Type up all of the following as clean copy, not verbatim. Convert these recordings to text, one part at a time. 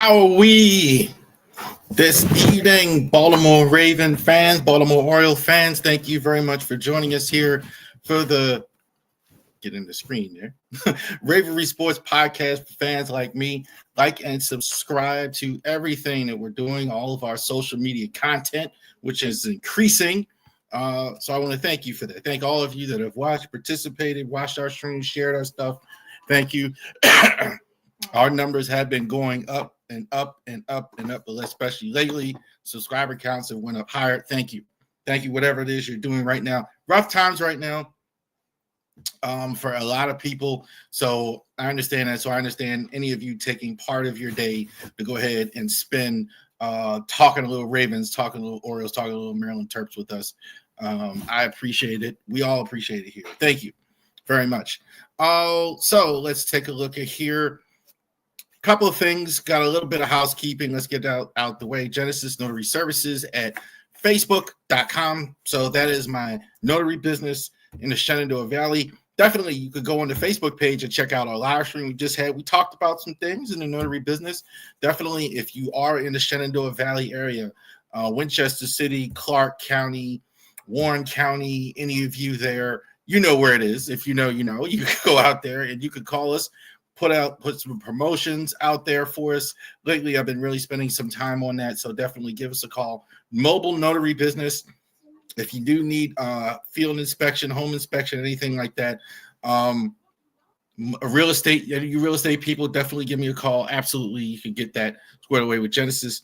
How are we this evening, Baltimore Raven fans, Baltimore Oriole fans? Thank you very much for joining us here for the get in the screen there. Raven Sports Podcast for fans like me. Like and subscribe to everything that we're doing, all of our social media content, which is increasing. So I want to thank you for that. Thank all of you that have watched, participated, watched our stream, shared our stuff. Thank you. Our numbers have been going up and up and up and up, but especially lately, subscriber counts have went up higher. Thank you. Thank you, whatever it is you're doing right now. Rough times right now for a lot of people. So I understand that. So I understand any of you taking part of your day to go ahead and spend talking a little Ravens, talking a little Orioles, talking a little Maryland Terps with us. I appreciate it. We all appreciate it here. Thank you very much. So let's take a look at here. Couple of things, got a little bit of housekeeping. Let's get out the way. Genesis Notary Services at facebook.com. So that is my notary business in the Shenandoah Valley. Definitely, you could go on the Facebook page and check out our live stream we just had. We talked about some things in the notary business. Definitely, if you are in the Shenandoah Valley area, Winchester City, Clark County, Warren County, any of you there, you know where it is. If you know, you know. You could go out there and you could call us. Put some promotions out there for us. Lately, I've been really spending some time on that, so definitely give us a call. Mobile notary business. If you do need field inspection, home inspection, anything like that, real estate people, definitely give me a call. Absolutely, you can get that squared away with Genesis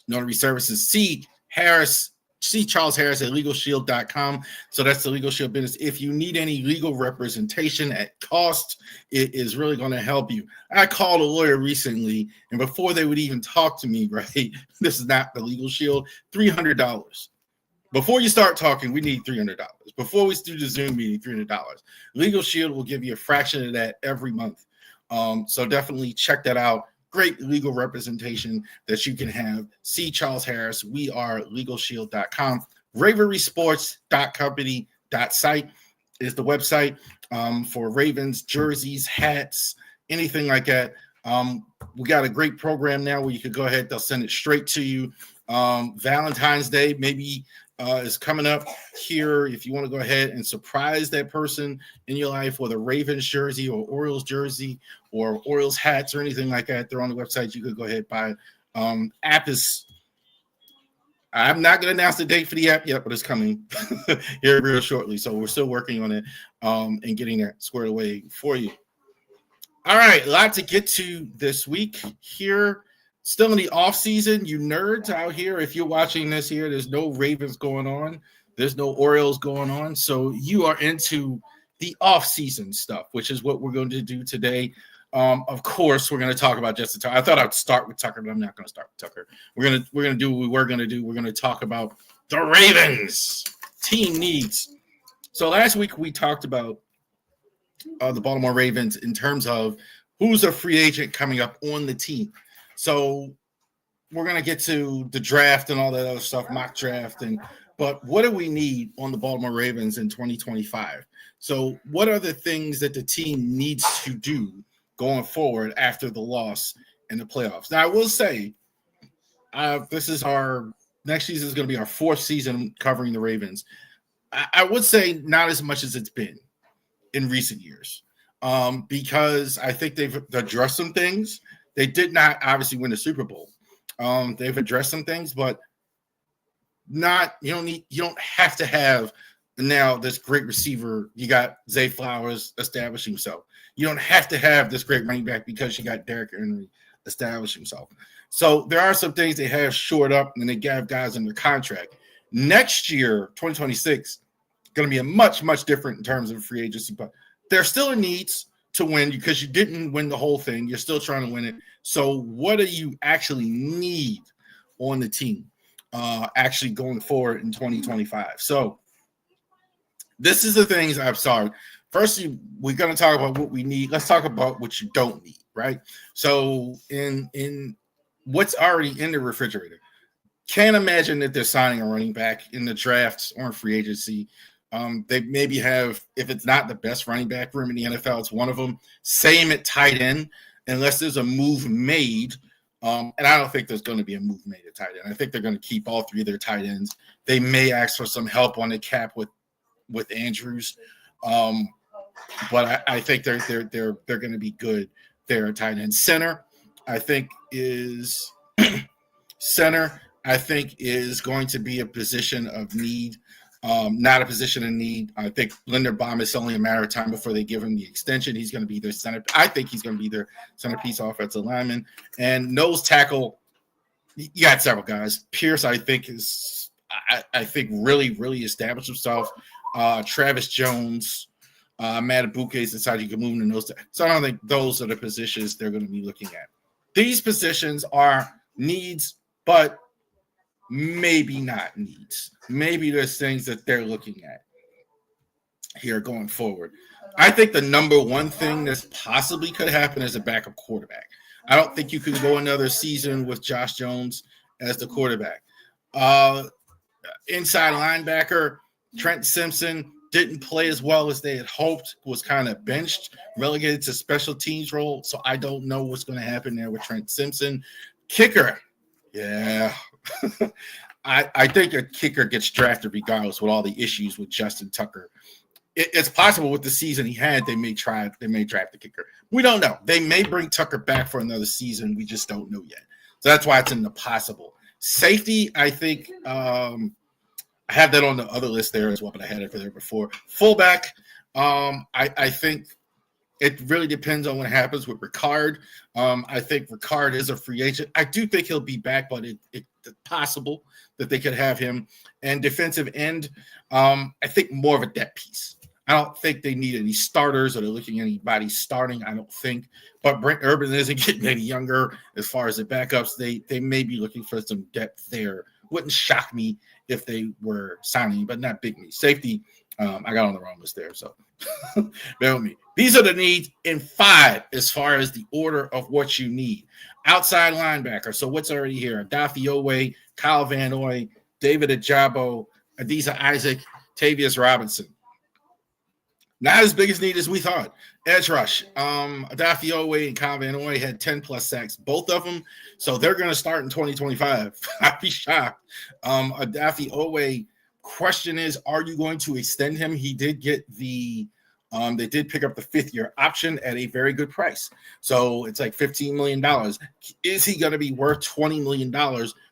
Notary Services. C. Charles Harris at LegalShield.com. So that's the Legal Shield business. If you need any legal representation at cost, it is really going to help you. I called a lawyer recently, and before they would even talk to me, right, this is not the Legal Shield, $300. Before you start talking, we need $300. Before we do the Zoom meeting, $300. Legal Shield will give you a fraction of that every month. So definitely check that out. Great legal representation that you can have. See Charles Harris. We are LegalShield.com. RavenrySports.company.site is the website for Ravens, jerseys, hats, anything like that. We got a great program now where you could go ahead. They'll send it straight to you. Valentine's Day maybe is coming up here. If you want to go ahead and surprise that person in your life with a Ravens jersey or Orioles jersey or Orioles hats or anything like that, they're on the website. You could go ahead and buy. App is, I'm not going to announce the date for the app yet, but it's coming here real shortly. So we're still working on it and getting that squared away for you. All right, a lot to get to this week here. Still in the offseason, you nerds out here. If you're watching this here, there's no Ravens going on. There's no Orioles going on. So you are into the offseason stuff, which is what we're going to do today. Of course, we're going to talk about Justin Tucker. I thought I'd start with Tucker, but I'm not going to start with Tucker. We're going to do what we were going to do. We're going to talk about the Ravens team needs. So last week we talked about the Baltimore Ravens in terms of who's a free agent coming up on the team. So we're going to get to the draft and all that other stuff, mock draft. But what do we need on the Baltimore Ravens in 2025? So what are the things that the team needs to do going forward after the loss in the playoffs. Now, I will say, this is our next season is going to be our 4th season covering the Ravens. I would say not as much as it's been in recent years, because I think they've addressed some things. They did not obviously win the Super Bowl. They've addressed some things, but not you don't have to have now this great receiver. You got Zay Flowers establishing himself. You don't have to have this great running back because you got Derrick Henry establish himself. So there are some things they have shored up, and they have guys under contract. Next year, 2026, going to be a much, much different in terms of free agency, but there still are needs to win because you didn't win the whole thing. You're still trying to win it. So what do you actually need on the team actually going forward in 2025? So this is the things I'm sorry. First, we're going to talk about what we need. Let's talk about what you don't need, right? So in what's already in the refrigerator, can't imagine that they're signing a running back in the drafts or in free agency. They maybe have, if it's not the best running back room in the NFL, it's one of them. Same at tight end, unless there's a move made. And I don't think there's going to be a move made at tight end. I think they're going to keep all 3 of their tight ends. They may ask for some help on the cap with Andrews, but I think they're going to be good there at tight end. Center, I think is going to be a position of need. Not a position in need. I think Linderbaum is only a matter of time before they give him the extension. He's going to be their center. I think he's going to be their centerpiece offensive lineman. And nose tackle, you got several guys. Pierce, I think, really, really established himself. Travis Jones, Matt Abuke's inside. You can move him to nose tackle. So I don't think those are the positions they're going to be looking at. These positions are needs, but maybe not needs. Maybe there's things that they're looking at here going forward. I think the number one thing that possibly could happen is a backup quarterback. I don't think you can go another season with Josh Jones as the quarterback. Inside linebacker, Trent Simpson didn't play as well as they had hoped, was kind of benched, relegated to special teams role. So I don't know what's going to happen there with Trent Simpson. Kicker. Yeah. I think a kicker gets drafted regardless with all the issues with Justin Tucker. It's possible with the season he had, they may draft the kicker. We don't know. They may bring Tucker back for another season. We just don't know yet. So that's why it's in the possible. Safety, I think I have that on the other list there as well, but I had it for there before. Fullback, I think it really depends on what happens with Ricard. I think Ricard is a free agent. I do think he'll be back, but it's possible that they could have him. And defensive end, I think more of a depth piece. I don't think they need any starters or they're looking at anybody starting. I don't think. But Brent Urban isn't getting any younger as far as the backups. They may be looking for some depth there. Wouldn't shock me if they were signing, but not big me. Safety, I got on the wrong list there, so bear with me. These are the needs in 5 as far as the order of what you need. Outside linebacker. So what's already here? Daffy Owe, Kyle Van Noy, David Ajabo, Adisa Isaac, Tavius Robinson. Not as big as need as we thought. Edge rush. Daffy Owe and Kyle Van Noy had 10-plus sacks, both of them. So they're going to start in 2025. I'd be shocked. Daffy Owe, question is, are you going to extend him? He did get they did pick up the 5th-year option at a very good price. So it's like $15 million. Is he going to be worth $20 million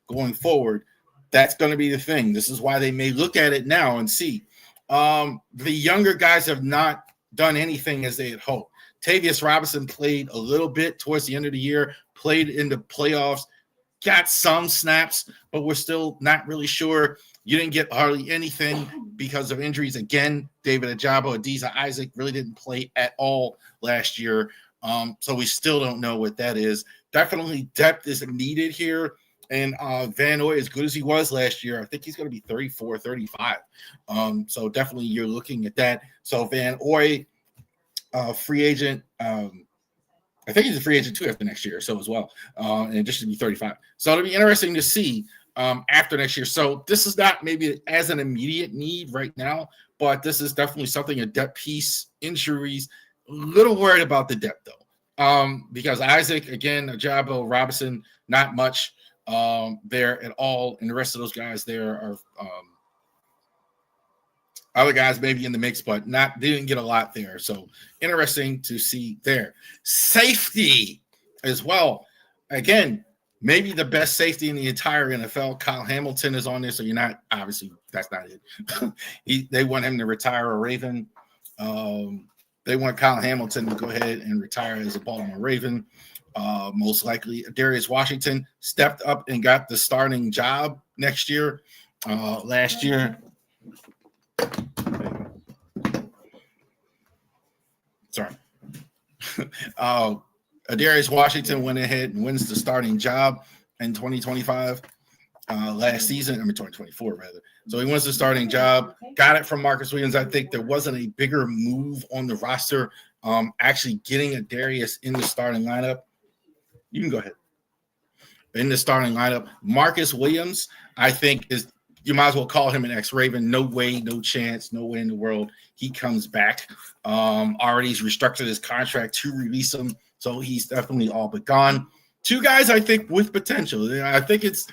going forward? That's going to be the thing. This is why they may look at it now and see. The younger guys have not done anything as they had hoped. Tavius Robinson played a little bit towards the end of the year, played in the playoffs, got some snaps, but we're still not really sure. You didn't get hardly anything because of injuries. Again, David Ajabo, Adisa Isaac really didn't play at all last year. So we still don't know what that is. Definitely depth is needed here. And Van Noy, as good as he was last year, I think he's going to be 34, 35. So definitely you're looking at that. So Van Noy, free agent. I think he's a free agent too after next year, so as well. In addition to be 35. So it'll be interesting to see after next year. So this is not maybe as an immediate need right now, but this is definitely something, a depth piece, injuries. A little worried about the depth, though. Because Isaac, again, Ajabo, Robinson, not much there at all. And the rest of those guys there are other guys maybe in the mix, but they didn't get a lot there. So interesting to see there. Safety as well. Again, maybe the best safety in the entire NFL. Kyle Hamilton is on there, so you're not, obviously, that's not it. They want him to retire a Raven. They want Kyle Hamilton to go ahead and retire as a Baltimore Raven. Most likely, Darius Washington stepped up and got the starting job next year. Last year, sorry. Darius Washington went ahead and wins the starting job in 2025. Last season, 2024 rather. So he wins the starting job, got it from Marcus Williams. I think there wasn't a bigger move on the roster. Actually getting a Darius in the starting lineup. You can go ahead. In the starting lineup, Marcus Williams, I think you might as well call him an ex-Raven. No way, no chance, no way in the world he comes back. Already he's restructured his contract to release him, so he's definitely all but gone. Two guys I think with potential. I think it's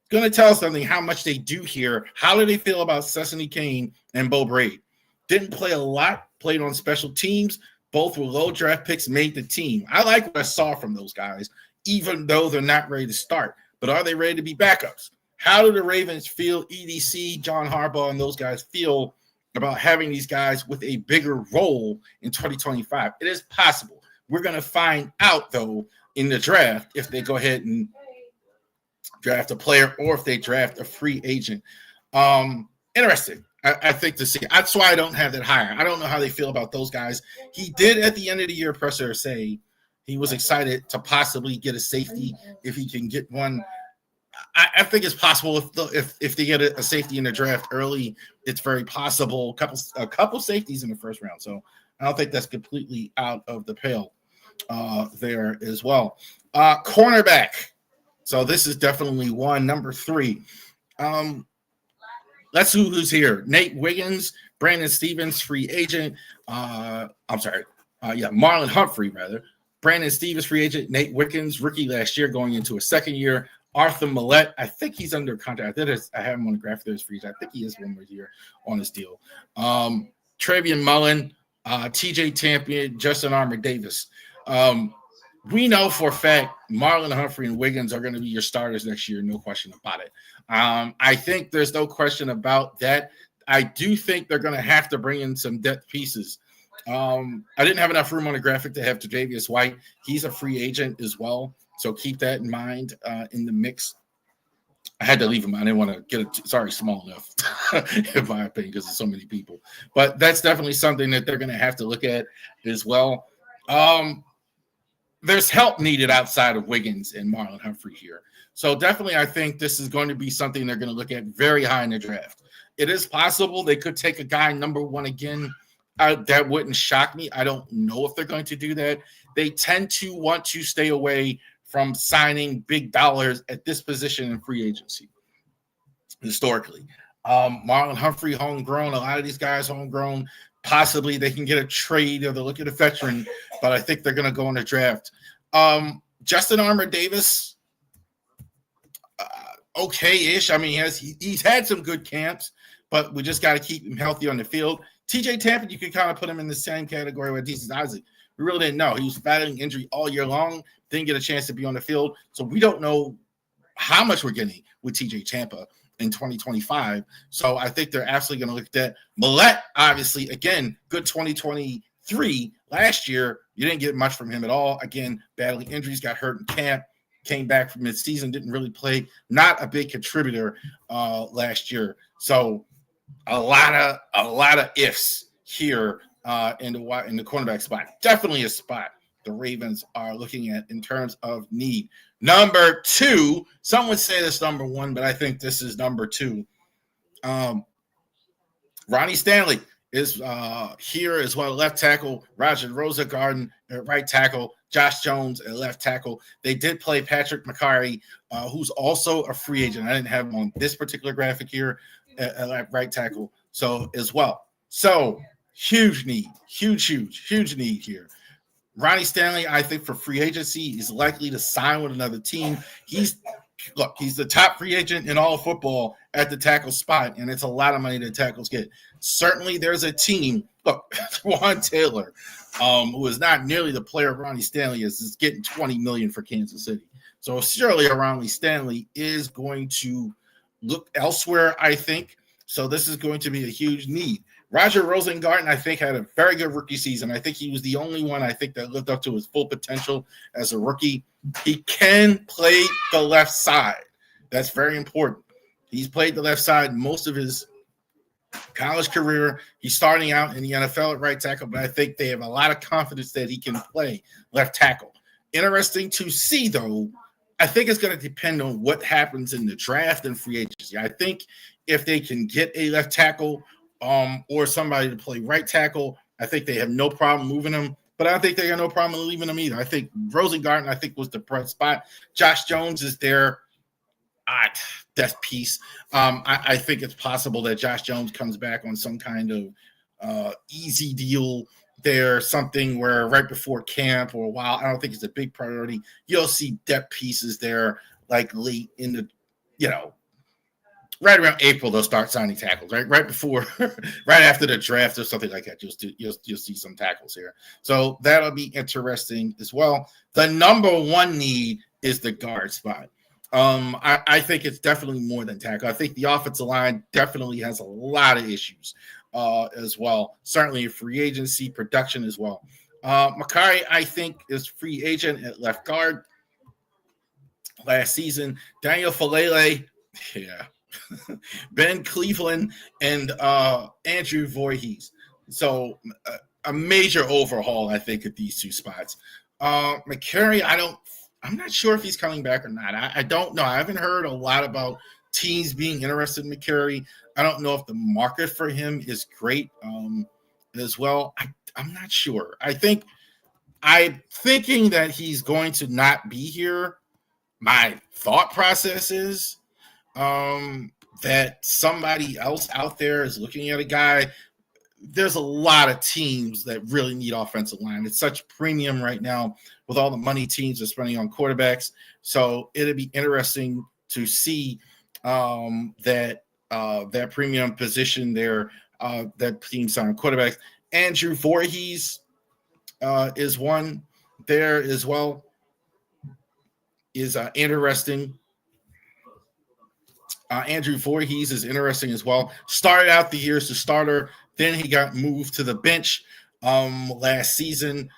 going to tell something how much they do here. How do they feel about Sesame Kane and Bo Braid? Didn't play a lot, played on special teams. Both were low draft picks, made the team. I like what I saw from those guys, even though they're not ready to start. But are they ready to be backups? How do the Ravens feel, EDC, John Harbaugh, and those guys feel about having these guys with a bigger role in 2025? It is possible. We're going to find out, though, in the draft if they go ahead and draft a player or if they draft a free agent. Interesting, I think, to see. That's why I don't have that higher. I don't know how they feel about those guys. He did at the end of the year presser say he was excited to possibly get a safety if he can get one. I think it's possible if they get a safety in the draft early, it's very possible. A couple safeties in the first round. So I don't think that's completely out of the pale there as well. Cornerback. So this is definitely one. Number 3. Let's see who's here. Nate Wiggins, Brandon Stevens, free agent. Marlon Humphrey, rather. Brandon Stevens, free agent. Nate Wiggins, rookie last year, going into a second year. Arthur Millette, I think he's under contract. I have him on the graphic. There's free agent. I think he is one more year on his deal. Travion Mullen, TJ Tampion, Justin Armour Davis. We know for a fact Marlon Humphrey and Wiggins are going to be your starters next year, no question about it. I think there's no question about that. I do think they're going to have to bring in some depth pieces. I didn't have enough room on the graphic to have Tre'Davious White. He's a free agent as well, so keep that in mind in the mix. I had to leave him. I didn't want to get it small enough, in my opinion, because there's so many people. But that's definitely something that they're going to have to look at as well. There's help needed outside of Wiggins and Marlon Humphrey here. So definitely I think this is going to be something they're going to look at very high in the draft. It is possible they could take a guy number 1 again. That wouldn't shock me. I don't know if they're going to do that. They tend to want to stay away from signing big dollars at this position in free agency, historically. Marlon Humphrey, homegrown. A lot of these guys, homegrown. Possibly they can get a trade or they'll look at a veteran, but I think they're going to go in the draft. Justin Armour Davis, okay-ish. I mean, he's had some good camps, but we just got to keep him healthy on the field. TJ Tampa, you can kind of put him in the same category with Jesus Isaac. We really didn't know. He was battling injury all year long, didn't get a chance to be on the field. So we don't know how much we're getting with TJ Tampa in 2025. So I think they're absolutely going to look at that. Millette, obviously, again, good 2023. Last year, you didn't get much from him at all. Again, battling injuries, got hurt in camp, came back from mid-season, didn't really play. Not a big contributor last year. So a lot of ifs here in the cornerback spot. Definitely a spot the Ravens are looking at in terms of need. Number 2, some would say this number 1, but I think this is number 2. Ronnie Stanley is here as well. Left tackle, Roger Rosengarten at right tackle, Josh Jones at left tackle. They did play Patrick McCarry, who's also a free agent. I didn't have him on this particular graphic here at right tackle, so as well. So huge need here. Ronnie Stanley, I think for free agency, is likely to sign with another team. He's the top free agent in all of football at the tackle spot, and it's a lot of money that tackles get. Certainly, there's a team. Look, Juan Taylor, who is not nearly the player Ronnie Stanley is getting $20 million for Kansas City. So surely Ronnie Stanley is going to look elsewhere, I think. So this is going to be a huge need. Roger Rosengarten, I think, had a very good rookie season. I think he was the only one, I think, that lived up to his full potential as a rookie. He can play the left side. That's very important. He's played the left side most of his college career. He's starting out in the NFL at right tackle, but I think they have a lot of confidence that he can play left tackle. Interesting to see, though. I think it's going to depend on what happens in the draft and free agency. I think if they can get a left tackle or somebody to play right tackle, I think they have no problem moving him. But I don't think they have no problem leaving him either. I think Rosengarten, I think, was the bright spot. Josh Jones is their death piece. I think it's possible that Josh Jones comes back on some kind of easy deal there, something where right before camp or a while, I don't think it's a big priority. You'll see depth pieces there, like late in the, right around April, they'll start signing tackles, right before, right after the draft or something like that. You'll see some tackles here. So that'll be interesting as well. The number one need is the guard spot. I think it's definitely more than tackle. I think the offensive line definitely has a lot of issues as well. Certainly free agency production as well. Makari, I think, is free agent at left guard last season. Daniel Falele, yeah. Ben Cleveland and Andrew Voorhees. So a major overhaul, I think, at these two spots. McCary, I'm not sure if he's coming back or not. I don't know. I haven't heard a lot about teams being interested in McCary. I don't know if the market for him is great as well. I'm not sure. I'm thinking that he's going to not be here. My thought process is that somebody else out there is looking at a guy. There's a lot of teams that really need offensive line. It's such premium right now with all the money teams are spending on quarterbacks. So it'd be interesting to see that premium position there, that teams on quarterbacks. Andrew Voorhees is one there as well. Is interesting. Andrew Voorhees is interesting as well. Started out the year as a starter. Then he got moved to the bench last season.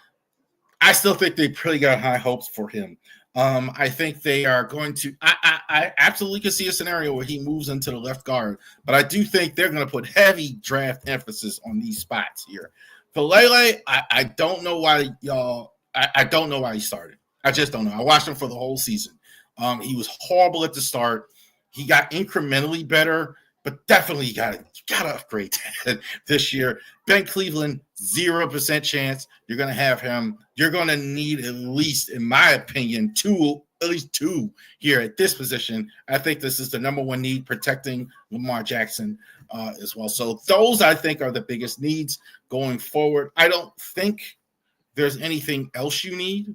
I still think they pretty got high hopes for him. I think they are going to – I absolutely can see a scenario where he moves into the left guard. But I do think they're going to put heavy draft emphasis on these spots here. For Lele, I don't know why y'all – I don't know why he started. I just don't know. I watched him for the whole season. He was horrible at the start. He got incrementally better, but definitely got to upgrade this year. Ben Cleveland, 0% chance you're going to have him. You're going to need at least, in my opinion, at least two here at this position. I think this is the number one need, protecting Lamar Jackson as well. So those, I think, are the biggest needs going forward. I don't think there's anything else you need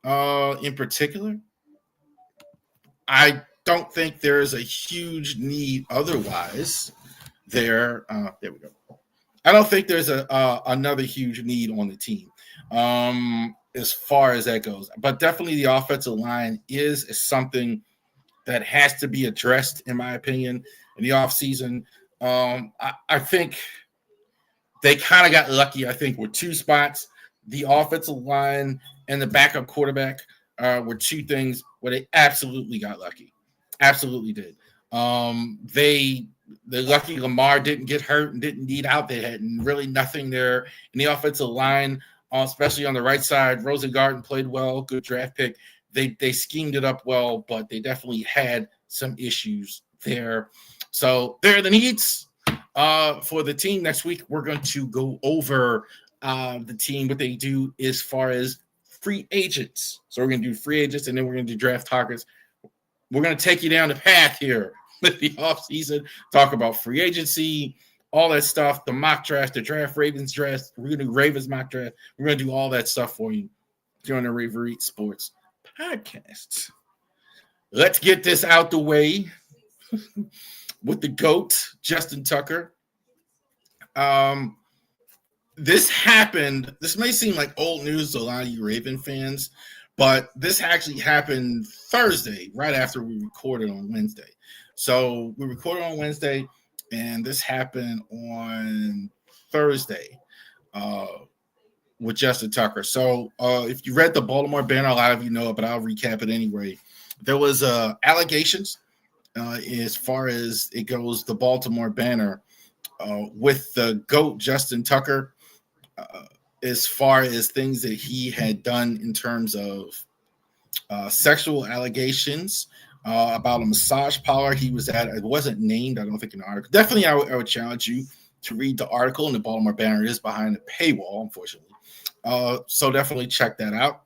in particular. I don't think there is a huge need otherwise there. There we go. I don't think there's another huge need on the team as far as that goes. But definitely the offensive line is something that has to be addressed, in my opinion, in the offseason. I think they kind of got lucky, I think, with two spots. The offensive line and the backup quarterback were two things where they absolutely got lucky. Absolutely did. They're lucky Lamar didn't get hurt and didn't need out. They had really nothing there in the offensive line, especially on the right side. Rosengarten played well, good draft pick. They schemed it up well, but they definitely had some issues there. So there are the needs for the team. Next week, we're going to go over the team, what they do as far as free agents. So we're going to do free agents, and then we're going to do draft targets. We're going to take you down the path here with the offseason, talk about free agency, all that stuff, the mock draft, the draft, Ravens draft. We're going to do Ravens mock draft. We're going to do all that stuff for you during the River Eat Sports podcast. Let's get this out the way with the GOAT, Justin Tucker. This happened. This may seem like old news to a lot of you Raven fans, but this actually happened Thursday, right after we recorded on Wednesday. So we recorded on Wednesday, and this happened on Thursday with Justin Tucker. So if you read the Baltimore Banner, a lot of you know it, but I'll recap it anyway. There was allegations as far as it goes, the Baltimore Banner with the GOAT, Justin Tucker, as far as things that he had done in terms of sexual allegations about a massage parlor he was at. It wasn't named, I don't think, in the article. Definitely, I would challenge you to read the article, and the Baltimore Banner is behind the paywall, unfortunately. So definitely check that out.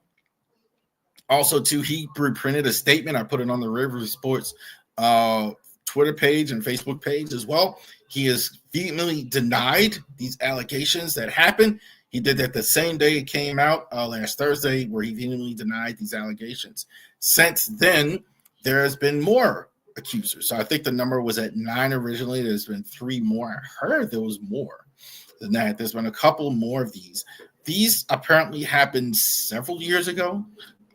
Also, too, he reprinted a statement. I put it on the River Sports Twitter page and Facebook page as well. He has vehemently denied these allegations that happened. He did that the same day it came out last Thursday, where he vehemently denied these allegations. Since then, there has been more accusers. So I think the number was at 9 originally. There's been 3 more. I heard there was more than that. There's been a couple more of these. These apparently happened several years ago.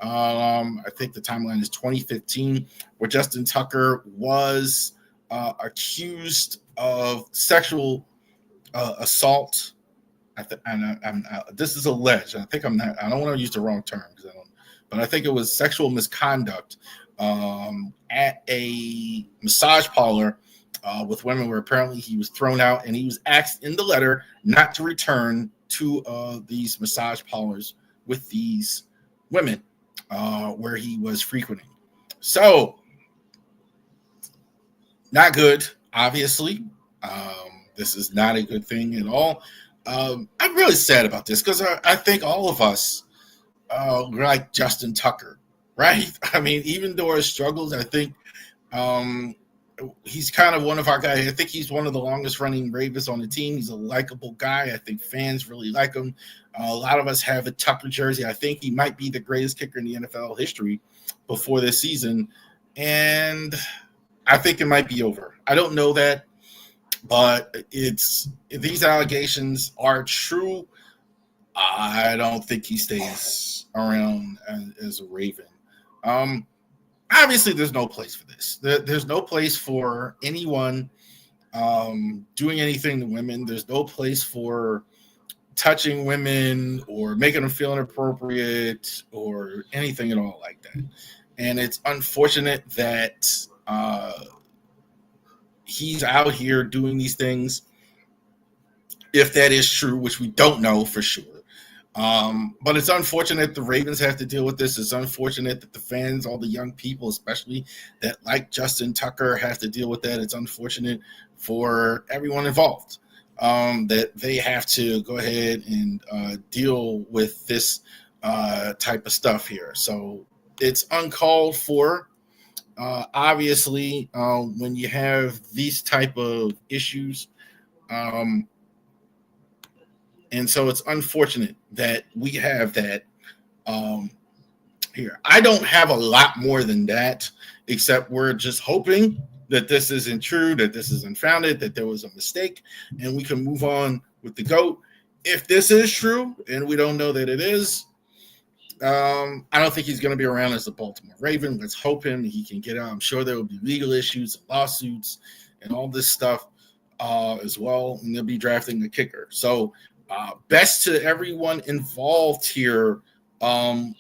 I think the timeline is 2015, where Justin Tucker was accused of sexual assault. This is alleged. I think I don't want to use the wrong term but I think it was sexual misconduct at a massage parlor with women, where apparently he was thrown out, and he was asked in the letter not to return to these massage parlors with these women where he was frequenting. So, not good, obviously. This is not a good thing at all. I'm really sad about this, because I think all of us like Justin Tucker, right? I mean, even though our struggles, I think he's kind of one of our guys. I think he's one of the longest running Ravens on the team. He's a likable guy. I think fans really like him. A lot of us have a Tucker jersey. I think he might be the greatest kicker in the NFL history before this season. And I think it might be over. I don't know that, but these allegations are true. I don't think he stays around as a Raven. Obviously, there's no place for this. There's no place for anyone doing anything to women. There's no place for touching women or making them feel inappropriate or anything at all like that. And it's unfortunate that he's out here doing these things, if that is true, which we don't know for sure. But it's unfortunate the Ravens have to deal with this. It's unfortunate that the fans, all the young people, especially that like Justin Tucker, have to deal with that. It's unfortunate for everyone involved that they have to go ahead and deal with this type of stuff here. So it's uncalled for. Obviously, when you have these type of issues, and so it's unfortunate that we have that here. I don't have a lot more than that, except we're just hoping that this isn't true, that this is unfounded, that there was a mistake, and we can move on with the GOAT. If this is true, and we don't know that it is, I don't think he's going to be around as a Baltimore Raven. Let's hope he can get out. I'm sure there will be legal issues, lawsuits, and all this stuff as well, and they'll be drafting a kicker. So best to everyone involved here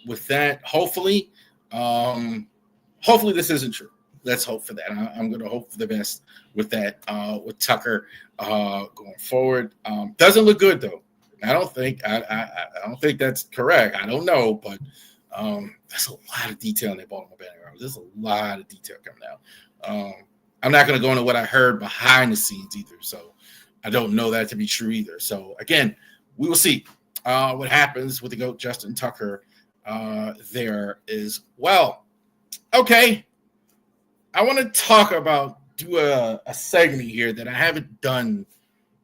with that. Hopefully this isn't true. Let's hope for that. I'm going to hope for the best with that, with Tucker going forward. Doesn't look good though. I don't think that's correct. I don't know, but that's a lot of detail in that Baltimore Banner. There's a lot of detail coming out. I'm not going to go into what I heard behind the scenes either, so I don't know that to be true either. So again, we will see what happens with the GOAT Justin Tucker there as well. Okay, I want to do a segment here that I haven't done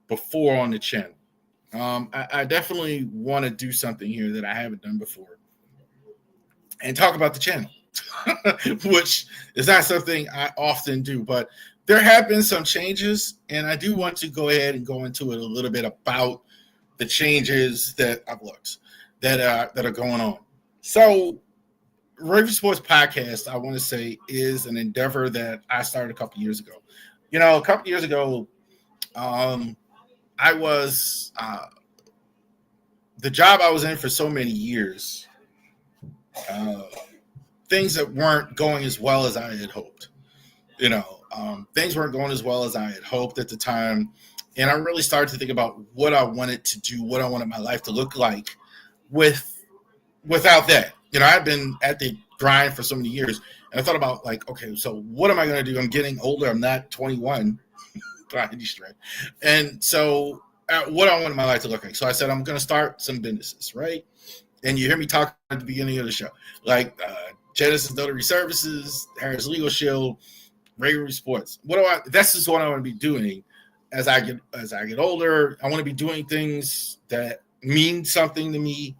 before on the channel. I definitely want to do something here that I haven't done before. and talk about the channel, which is not something I often do, but there have been some changes, and I do want to go ahead and go into it a little bit about the changes that I've looked that are going on. So, Raven Sports Podcast, I want to say, is an endeavor that I started a couple years ago. You know, a couple years ago, I was the job I was in for so many years. Things that weren't going as well as I had hoped. You know, things weren't going as well as I had hoped at the time, and I really started to think about what I wanted to do, what I wanted my life to look like without that. You know, I've been at the grind for so many years, and I thought about like, okay, so what am I going to do? I'm getting older. I'm not 21 by any stretch, and so what I wanted my life to look like. So I said I'm going to start some businesses, right? And you hear me talk at the beginning of the show, like Genesis Notary Services, Harris Legal Shield, Raven Sports. That's just what I want to be doing as I get older. I want to be doing things that mean something to me,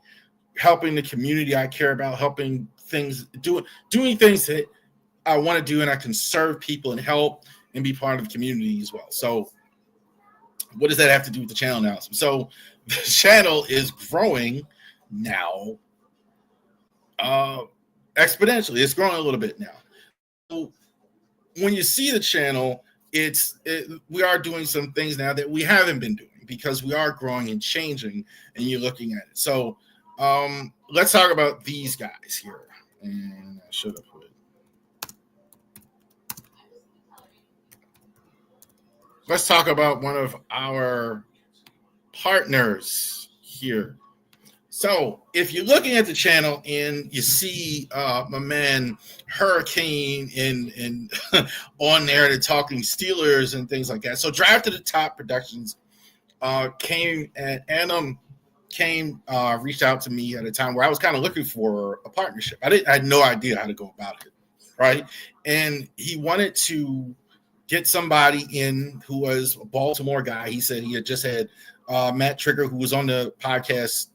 helping the community I care about, helping things, doing things that I want to do, and I can serve people and help and be part of the community as well. So what does that have to do with the channel now? So the channel is growing now exponentially. It's growing a little bit now. So when you see the channel, we are doing some things now that we haven't been doing because we are growing and changing, and you're looking at it. So let's talk about these guys here. And I should have put. Let's talk about one of our partners here. So if you're looking at the channel and you see my man Hurricane in on there, to talking Steelers and things like that. So Drive to the Top Productions came and Adam reached out to me at a time where I was kind of looking for a partnership. I had no idea how to go about it, right? And he wanted to get somebody in who was a Baltimore guy. He said he had just had Matt Trigger, who was on the podcast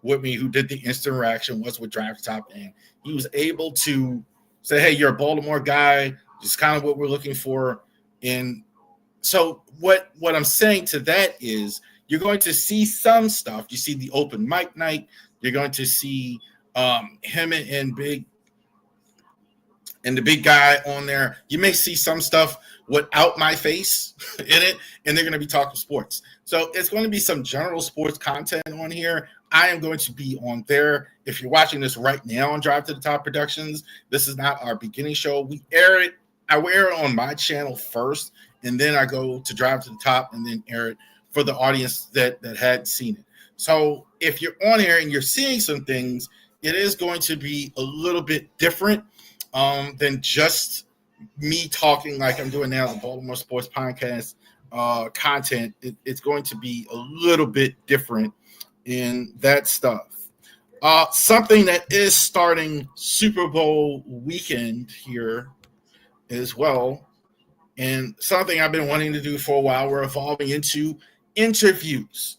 with me, who did the instant reaction, was with Drive to Top, and he was able to say, hey, you're a Baltimore guy. It's kind of what we're looking for. And so what I'm saying to that is you're going to see some stuff. You see the open mic night. You're going to see him and the big guy on there. You may see some stuff without my face in it, and they're going to be talking sports. So it's going to be some general sports content on here. I am going to be on there. If you're watching this right now on Drive to the Top Productions, this is not our beginning show. I air it on my channel first, and then I go to Drive to the Top and then air it for the audience that hadn't seen it. So if you're on here and you're seeing some things, it is going to be a little bit different than just me talking like I'm doing now, the Baltimore Sports Podcast content. It's going to be a little bit different in that stuff. Something that is starting Super Bowl weekend here as well, and something I've been wanting to do for a while. We're evolving into interviews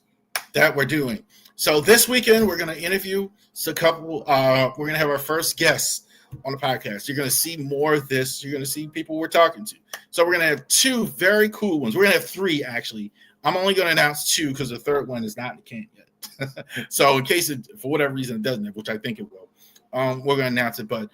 that we're doing. So this weekend we're going to interview a couple. We're going to have our first guests on the podcast. You're going to see more of this. You're going to see people we're talking to. So we're going to have two very cool ones. We're going to have three, actually. I'm only going to announce two because the third one is not in the can yet. So in case it, for whatever reason, it doesn't have, which I think it will, we're going to announce it. But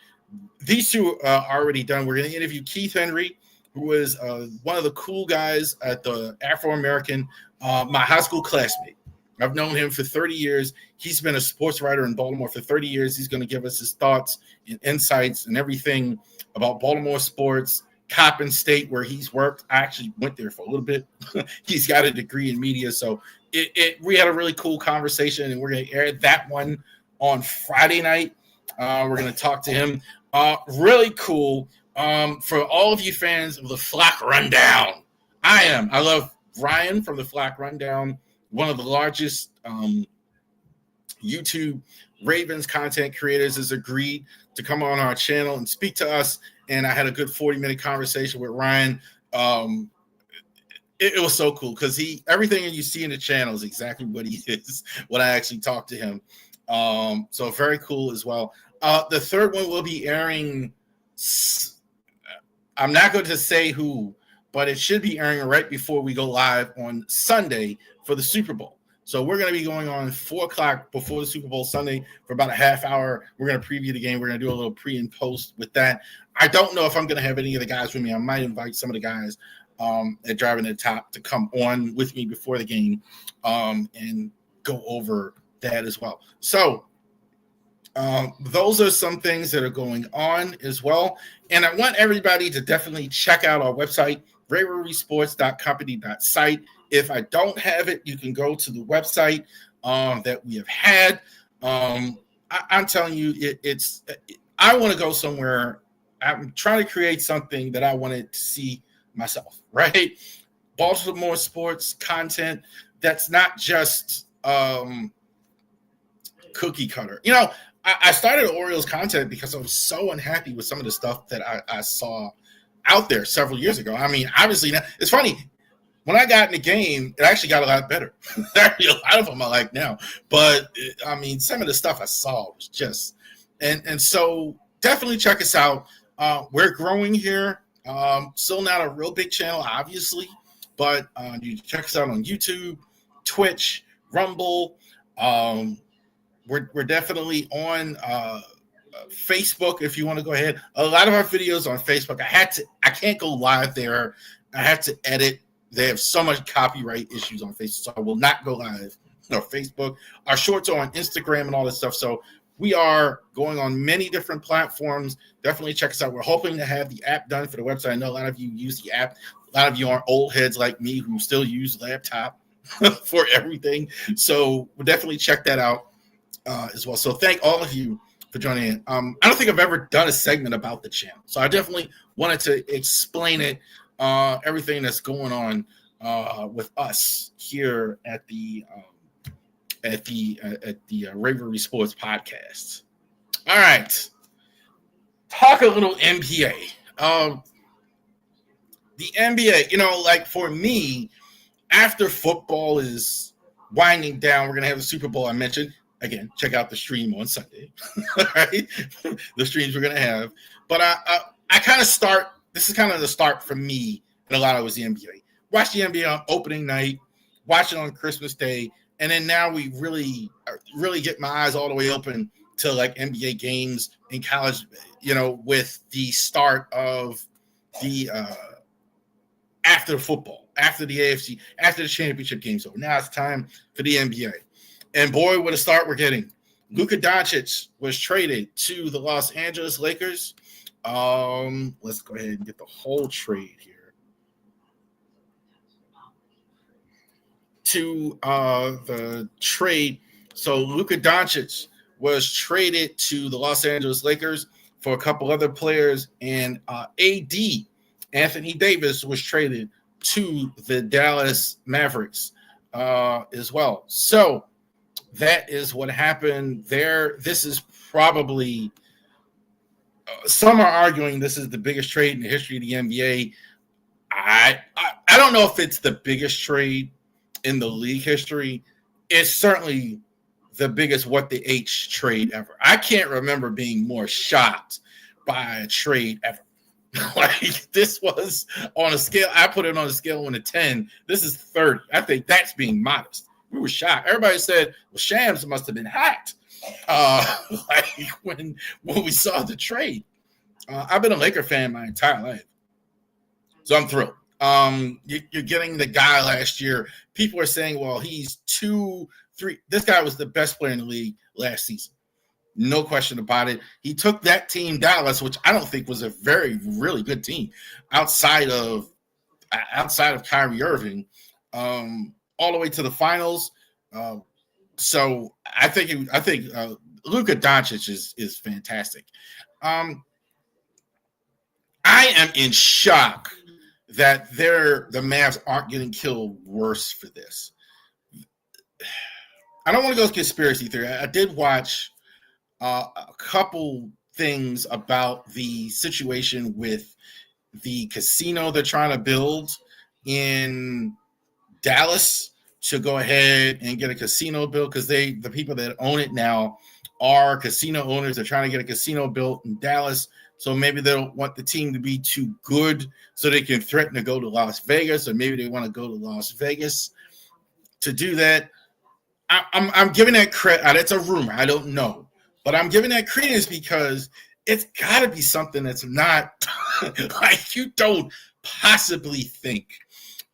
these two are already done. We're going to interview Keith Henry, who is one of the cool guys at the Afro-American, my high school classmate. I've known him for 30 years. He's been a sports writer in Baltimore for 30 years. He's going to give us his thoughts and insights and everything about Baltimore sports, Coppin State, where he's worked. I actually went there for a little bit. He's got a degree in media. So we had a really cool conversation, and we're going to air that one on Friday night. We're going to talk to him. Really cool. For all of you fans of the Flock Rundown, I love Ryan from the Flock Rundown, one of the largest YouTube Ravens content creators, has agreed to come on our channel and speak to us. And I had a good 40-minute conversation with Ryan. It was so cool because everything you see in the channel is exactly what he is when I actually talked to him. So very cool as well. The third one will be airing. I'm not going to say who, but it should be airing right before we go live on Sunday for the Super Bowl. So we're going to be going on 4:00 before the Super Bowl Sunday for about a half hour. We're going to preview the game. We're going to do a little pre and post with that. I don't know if I'm going to have any of the guys with me. I might invite some of the guys at Driving the Top to come on with me before the game and go over that as well. So those are some things that are going on as well. And I want everybody to definitely check out our website, RavenResports.company.site. If I don't have it, you can go to the website that we have had. I'm telling you, I want to go somewhere. I'm trying to create something that I wanted to see myself, right? Baltimore sports content that's not just cookie cutter. I started Orioles content because I was so unhappy with some of the stuff that I saw out there several years ago. I mean, obviously, it's funny. When I got in the game, it actually got a lot better. A lot of them I like now. But, I mean, some of the stuff I saw was just – and so definitely check us out. We're growing here. Still not a real big channel, obviously. But you can check us out on YouTube, Twitch, Rumble. We're definitely on Facebook if you want to go ahead. A lot of our videos on Facebook. I can't go live there. I have to edit. They have so much copyright issues on Facebook, so I will not go live on Facebook. Our shorts are on Instagram and all this stuff. So we are going on many different platforms. Definitely check us out. We're hoping to have the app done for the website. I know a lot of you use the app. A lot of you aren't old heads like me who still use laptop for everything. So we'll definitely check that out as well. So thank all of you for joining in. I don't think I've ever done a segment about the channel. So I definitely wanted to explain it, everything that's going on with us here at the Ravery Sports Podcast. All right. Talk a little NBA. The NBA, like for me, after football is winding down, we're going to have the Super Bowl I mentioned. Again, check out the stream on Sunday, right? The streams we're going to have. But I kind of start, this is kind of the start for me and a lot of it was the NBA. Watch the NBA on opening night, watch it on Christmas Day, and then now we really get my eyes all the way open to like NBA games in college, with the start of the after football, after the AFC, after the championship game's over. Now it's time for the NBA. And boy, what a start we're getting. Luka Doncic was traded to the Los Angeles Lakers. Let's go ahead and get the whole trade here. To the trade. So Luka Doncic was traded to the Los Angeles Lakers for a couple other players. And AD, Anthony Davis, was traded to the Dallas Mavericks as well. So that is what happened there. This is probably some are arguing this is the biggest trade in the history of the NBA. I don't know if it's the biggest trade in the league history. It's certainly the biggest what the H trade ever. I can't remember being more shocked by a trade ever. Like this was on a scale. I put it on a scale of 1 to 10. This is 30. I think that's being modest. We were shocked. Everybody said, well, Shams must have been hacked like when we saw the trade. I've been a Laker fan my entire life. So I'm thrilled. You're getting the guy last year. People are saying, well, he's 2, 3. This guy was the best player in the league last season. No question about it. He took that team, Dallas, which I don't think was a really good team outside of Kyrie Irving, all the way to the finals. So I think Luka Doncic is fantastic. I am in shock that the Mavs aren't getting killed worse for this. I don't want to go conspiracy theory. I did watch a couple things about the situation with the casino they're trying to build in Dallas to go ahead and get a casino built because the people that own it now are casino owners. They're trying to get a casino built in Dallas. So maybe they don't want the team to be too good so they can threaten to go to Las Vegas, or maybe they want to go to Las Vegas to do that. I'm giving that credit. It's a rumor. I don't know. But I'm giving that credence because it's got to be something that's not like you don't possibly think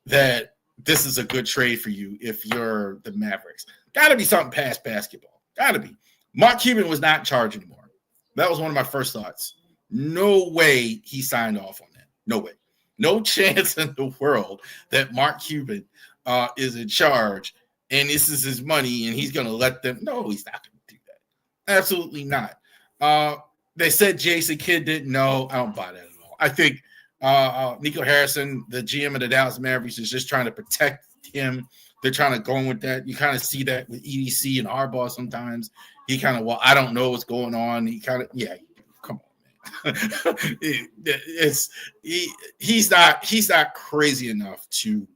that this is a good trade for you if you're the Mavericks. Got to be something past basketball. Got to be. Mark Cuban was not in charge anymore. That was one of my first thoughts. No way he signed off on that. No way. No chance in the world that Mark Cuban is in charge and this is his money and he's going to let them. No, he's not going to do that. Absolutely not. They said Jason Kidd didn't know. I don't buy that at all. I think Nico Harrison, the GM of the Dallas Mavericks, is just trying to protect him. They're trying to go with that. You kind of see that with EDC and Harbaugh sometimes. He kind of, well, I don't know what's going on. He kind of, yeah, come on, man. He's not crazy enough to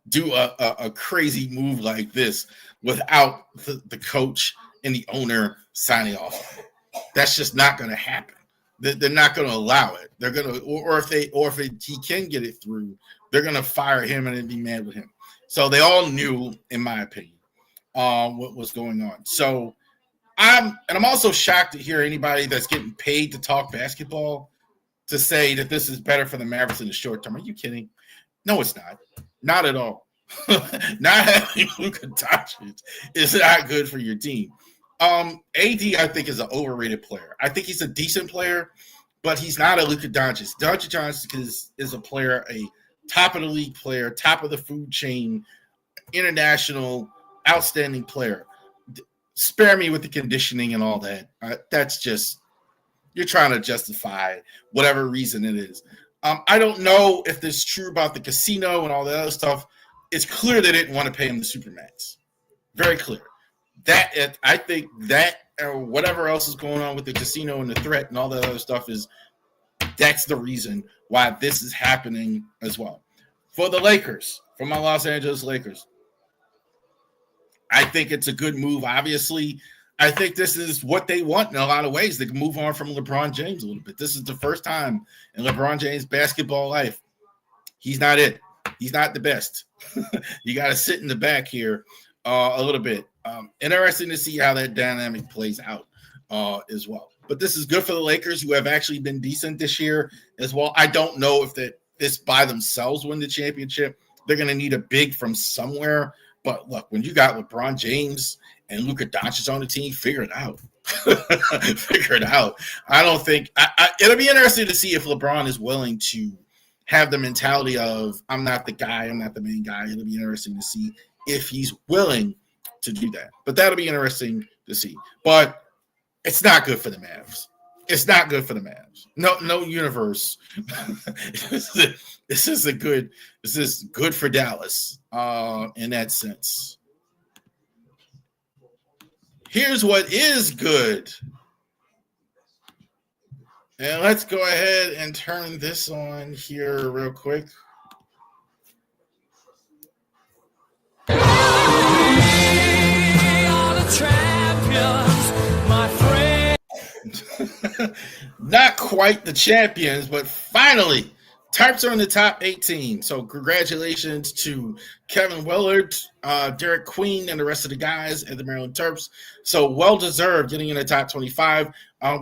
do a crazy move like this without the coach and the owner signing off. That's just not going to happen. They're not going to allow it. They're going to, or if he can get it through, they're going to fire him and then be mad with him. So they all knew, in my opinion, what was going on. So I'm also shocked to hear anybody that's getting paid to talk basketball to say that this is better for the Mavericks in the short term. Are you kidding? No, it's not. Not at all. Not having Luka Doncic is not good for your team. AD, I think, is an overrated player. I think he's a decent player, but he's not a Luka Doncic. Doncic is a player, a top of the league player, top of the food chain, international, outstanding player. Spare me with the conditioning and all that. That's just, you're trying to justify whatever reason it is. I don't know if this is true about the casino and all that other stuff. It's clear they didn't want to pay him the Supermax. Very clear. That I think that or whatever else is going on with the casino and the threat and all that other stuff that's the reason why this is happening as well. For the Lakers, for my Los Angeles Lakers, I think it's a good move. Obviously, I think this is what they want in a lot of ways. They can move on from LeBron James a little bit. This is the first time in LeBron James' basketball life. He's not it. He's not the best. You got to sit in the back here a little bit. Interesting to see how that dynamic plays out as well. But this is good for the Lakers, who have actually been decent this year as well. I don't know if this by themselves win the championship. They're going to need a big from somewhere. But look, when you got LeBron James and Luka Doncic on the team, figure it out. Figure it out. I don't think it'll be interesting to see if LeBron is willing to have the mentality of, I'm not the guy, I'm not the main guy. It'll be interesting to see if he's willing to do that. But that'll be interesting to see. But it's not good for the Mavs. It's not good for the Mavs. No universe. This is good for Dallas in that sense. Here's what is good. And let's go ahead and turn this on here real quick. We are the champions, my friend. Not quite the champions, but finally, Terps are in the top 18. So congratulations to Kevin Willard, Derek Queen, and the rest of the guys at the Maryland Terps. So well-deserved getting in the top 25.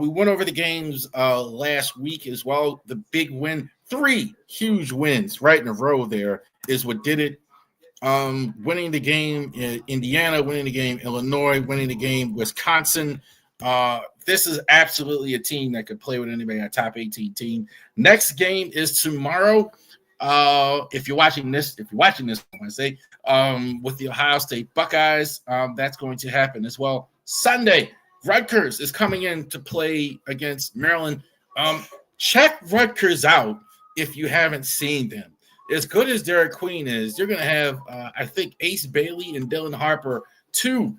We went over the games last week as well. The big win, 3 huge wins right in a row there is what did it. Winning the game in Indiana, winning the game Illinois, winning the game Wisconsin. This is absolutely a team that could play with anybody, a top 18 team. Next game is tomorrow. If you're watching this, I want to say, with the Ohio State Buckeyes, that's going to happen as well. Sunday, Rutgers is coming in to play against Maryland. Check Rutgers out if you haven't seen them. As good as Derek Queen is, you're going to have, I think, Ace Bailey and Dylan Harper, 2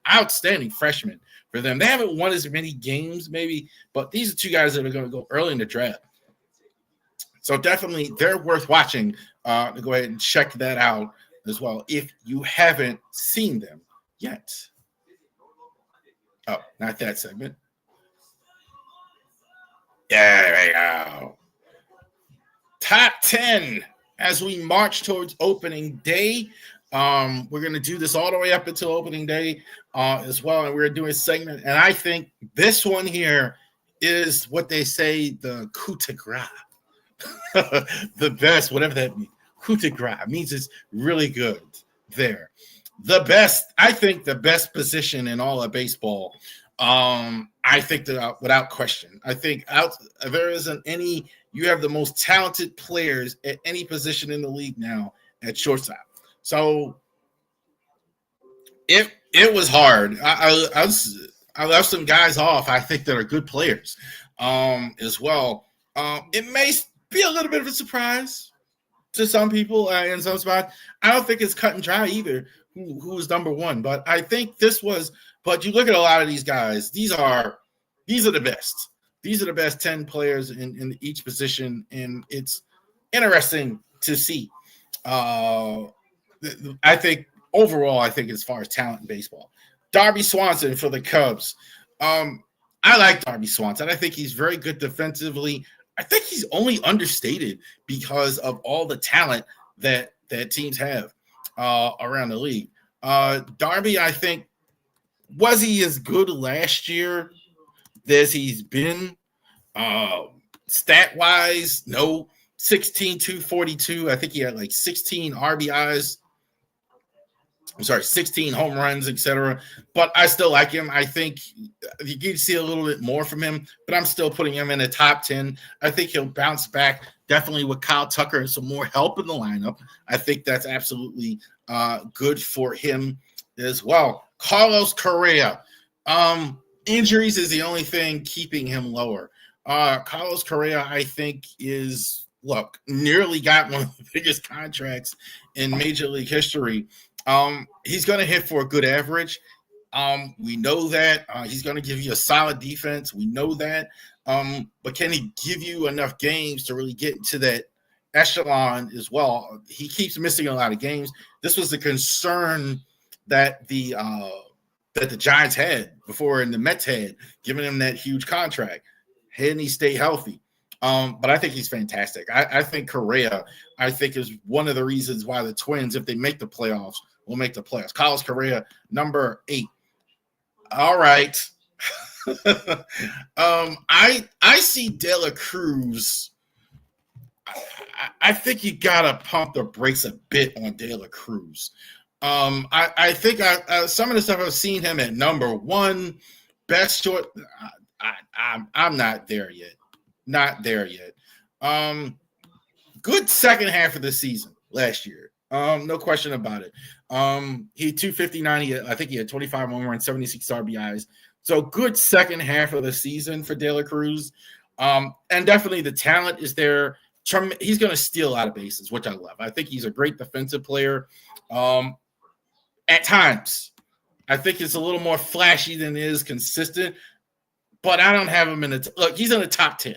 outstanding freshmen for them. They haven't won as many games, maybe, but these are 2 guys that are going to go early in the draft. So definitely they're worth watching. To go ahead and check that out as well if you haven't seen them yet. Oh, not that segment. There we go. Top 10 as we march towards opening day. We're going to do this all the way up until opening day as well. And we're doing a segment. And I think this one here is what they say the coup de grace. The best, whatever that means. Coup de grace means it's really good there. The best, I think the best position in all of baseball. I think that without question, I think there isn't any. You have the most talented players at any position in the league now at shortstop. So it was hard. I left some guys off. I think that are good players as well. It may be a little bit of a surprise to some people in some spots. I don't think it's cut and dry either. Who was number one? But I think this was. But you look at a lot of these guys. These are the best. These are the best 10 players in each position, and it's interesting to see. I think overall, as far as talent in baseball, Darby Swanson for the Cubs. I like Darby Swanson. I think he's very good defensively. I think he's only understated because of all the talent that teams have around the league. Darby, I think, was he as good last year as he's been? Stat-wise, no. 16, 242. I think he had like 16 RBIs. I'm sorry, 16 home runs, etc. But I still like him. I think you can see a little bit more from him, but I'm still putting him in the top 10. I think he'll bounce back definitely with Kyle Tucker and some more help in the lineup. I think that's absolutely good for him as well. Carlos Correa. Injuries is the only thing keeping him lower. Carlos Correa, I think, nearly got one of the biggest contracts in Major League history. He's going to hit for a good average. We know that. He's going to give you a solid defense. We know that. But can he give you enough games to really get into that echelon as well? He keeps missing a lot of games. This was the concern that the Giants had before and the Mets had, giving him that huge contract. Can he stay healthy? But I think he's fantastic. I think Correa, is one of the reasons why the Twins, if they make the playoffs, will make the playoffs. Carlos Correa, number 8. All right. I see De La Cruz. I think you gotta pump the brakes a bit on De La Cruz. I think some of the stuff I've seen him at number 1, best short. I'm not there yet. Not there yet. Good second half of the season last year. No question about it. He had 259. I think he had 25 home runs, 76 RBIs. So good second half of the season for De La Cruz. And definitely the talent is there. He's going to steal a lot of bases, which I love. I think he's a great defensive player. At times, I think it's a little more flashy than it is consistent. But I don't have him in the look. He's in the top 10,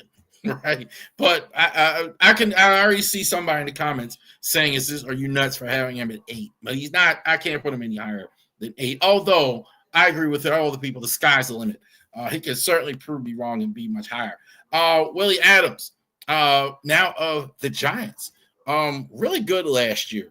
right? But I already see somebody in the comments saying, are you nuts for having him at 8?" But he's not. I can't put him any higher than 8. Although I agree with all the people. The sky's the limit. He can certainly prove me wrong and be much higher. Willie Adams, now of the Giants, really good last year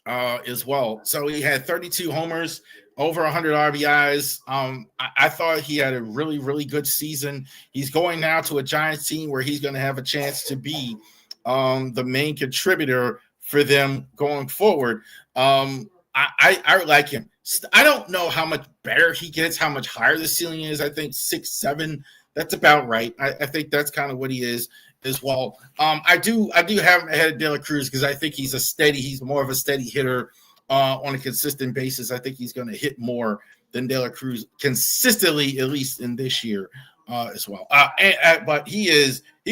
as well. So he had 32 homers, over 100 RBIs. I thought he had a really, really good season. He's going now to a Giants team where he's going to have a chance to be the main contributor for them going forward. I like him. I don't know how much better he gets, how much higher the ceiling is. I think 6, 7. That's about right. I think that's kind of what he is as well. I do have him ahead of De La Cruz because I think he's more of a steady hitter on a consistent basis. I think he's going to hit more than De La Cruz consistently, at least in this year as well. But he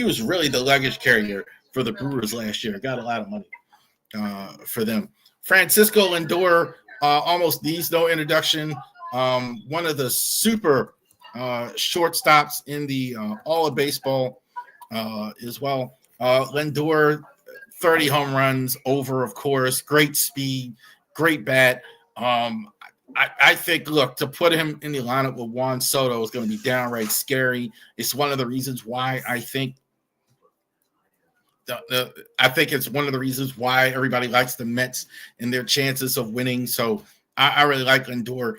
was really the luggage carrier for the Brewers last year. Got a lot of money for them. Francisco Lindor almost needs no introduction. One of the super shortstops in the all of baseball as well. Lindor, 30 home runs over, of course. Great speed, great bat. I think, look, to put him in the lineup with Juan Soto is going to be downright scary. It's one of the reasons why I think it's one of the reasons why everybody likes the Mets and their chances of winning. So I really like Lindor.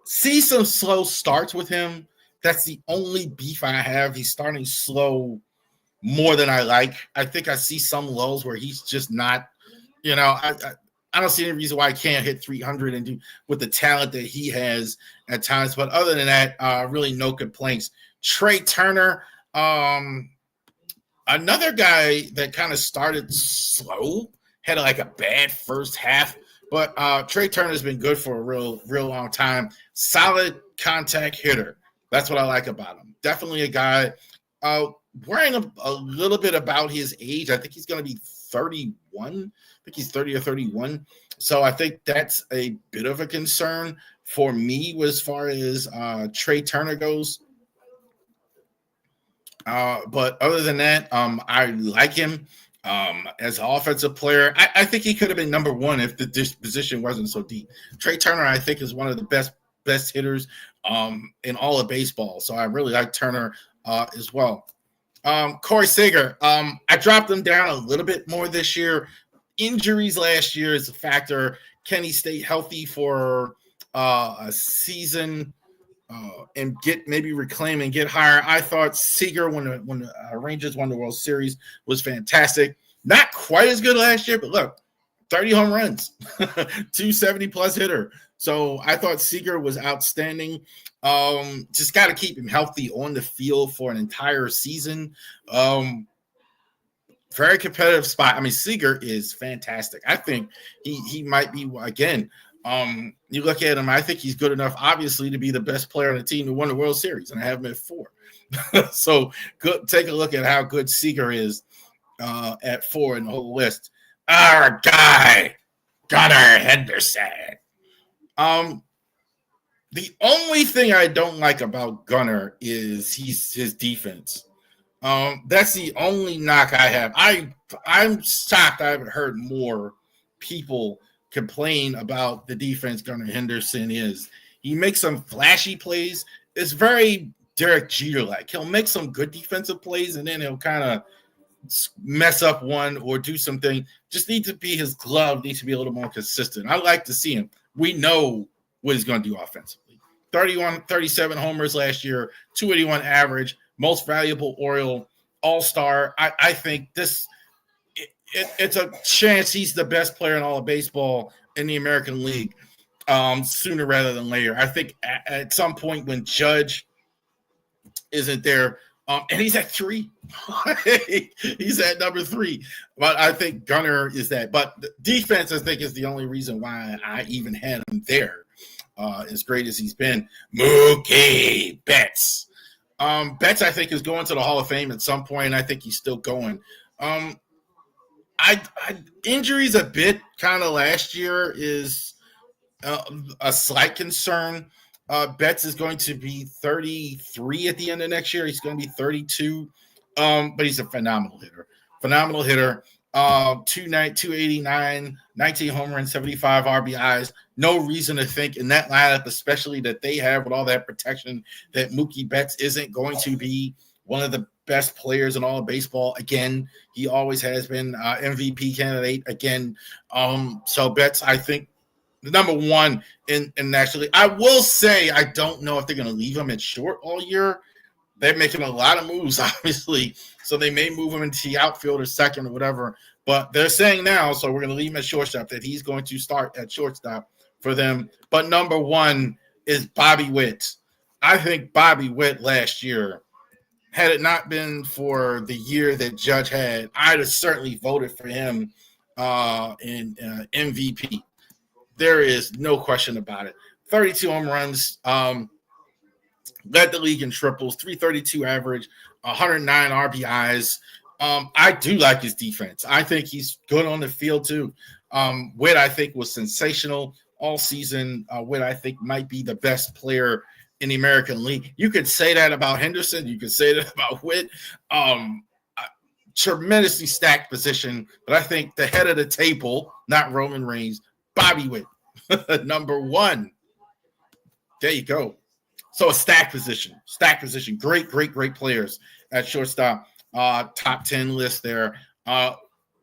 See some slow starts with him. That's the only beef I have. He's starting slow more than I like. I think I see some lulls where he's just not, I don't see any reason why I can't hit 300 and do with the talent that he has at times. But other than that, really no complaints. Trey Turner, another guy that kind of started slow, had like a bad first half, but Trey Turner's been good for a real long time. Solid contact hitter. That's what I like about him. Definitely a guy worrying a little bit about his age. I think he's going to be 31. I think he's 30 or 31. So I think that's a bit of a concern for me as far as Trey Turner goes. But other than that, I like him as an offensive player. I think he could have been number one if the position wasn't so deep. Trey Turner, I think, is one of the best hitters in all of baseball. So I really like Turner as well. Corey Seager, I dropped him down a little bit more this year. Injuries last year is a factor. Can he stay healthy for a season? And reclaim and get higher. I thought Seager, when the Rangers won the World Series, was fantastic. Not quite as good last year, but look, 30 home runs, 270 plus hitter. So I thought Seager was outstanding. Just got to keep him healthy on the field for an entire season. Very competitive spot. I mean, Seager is fantastic. I think he might be, again, you look at him, I think he's good enough, obviously, to be the best player on the team who won the World Series, and I have him at 4. So take a look at how good Seager is at 4 in the whole list. Our guy, Gunnar Henderson. The only thing I don't like about Gunnar is his defense. That's the only knock I have. I'm shocked I haven't heard more people complain about the defense Gunnar Henderson is. He makes some flashy plays. It's very Derek Jeter-like. He'll make some good defensive plays, and then he'll kind of mess up one or do something. Just need to be his glove, needs to be a little more consistent. I like to see him. We know what he's going to do offensively. 37 homers last year, 281 average, most valuable Oriole, all-star. I think this – it's a chance he's the best player in all of baseball in the American League sooner rather than later. I think at some point when Judge isn't there, and he's at 3. He's at number 3. But I think Gunnar is that. But defense, I think, is the only reason why I even had him there, as great as he's been. Mookie Betts. Betts, I think, is going to the Hall of Fame at some point. I think he's still going. Injuries a bit kind of last year is a slight concern. Betts is going to be 33 at the end of next year. He's going to be 32, but he's a phenomenal hitter. 289, 19 home runs, 75 RBIs. No reason to think in that lineup, especially that they have with all that protection, that Mookie Betts isn't going to be one of the best players in all of baseball. Again, he always has been MVP candidate again. So Betts, I think, the number one. And actually, I will say I don't know if they're going to leave him at short all year. They're making a lot of moves, obviously, so they may move him into the outfield or second or whatever. But they're saying now, so we're going to leave him at shortstop, that he's going to start at shortstop for them. But number one is Bobby Witt. I think Bobby Witt last year, had it not been for the year that Judge had, I'd have certainly voted for him in MVP. There is no question about it. 32 home runs, led the league in triples, 332 average, 109 RBIs. I do like his defense. I think he's good on the field too. Witt, I think, was sensational all season. Witt, I think, might be the best player in the American League. You could say that about Henderson. You could say that about Witt. Tremendously stacked position, but I think the head of the table, not Roman Reigns, Bobby Witt, number one. There you go. So a stack position. Great players at shortstop. Top 10 list there.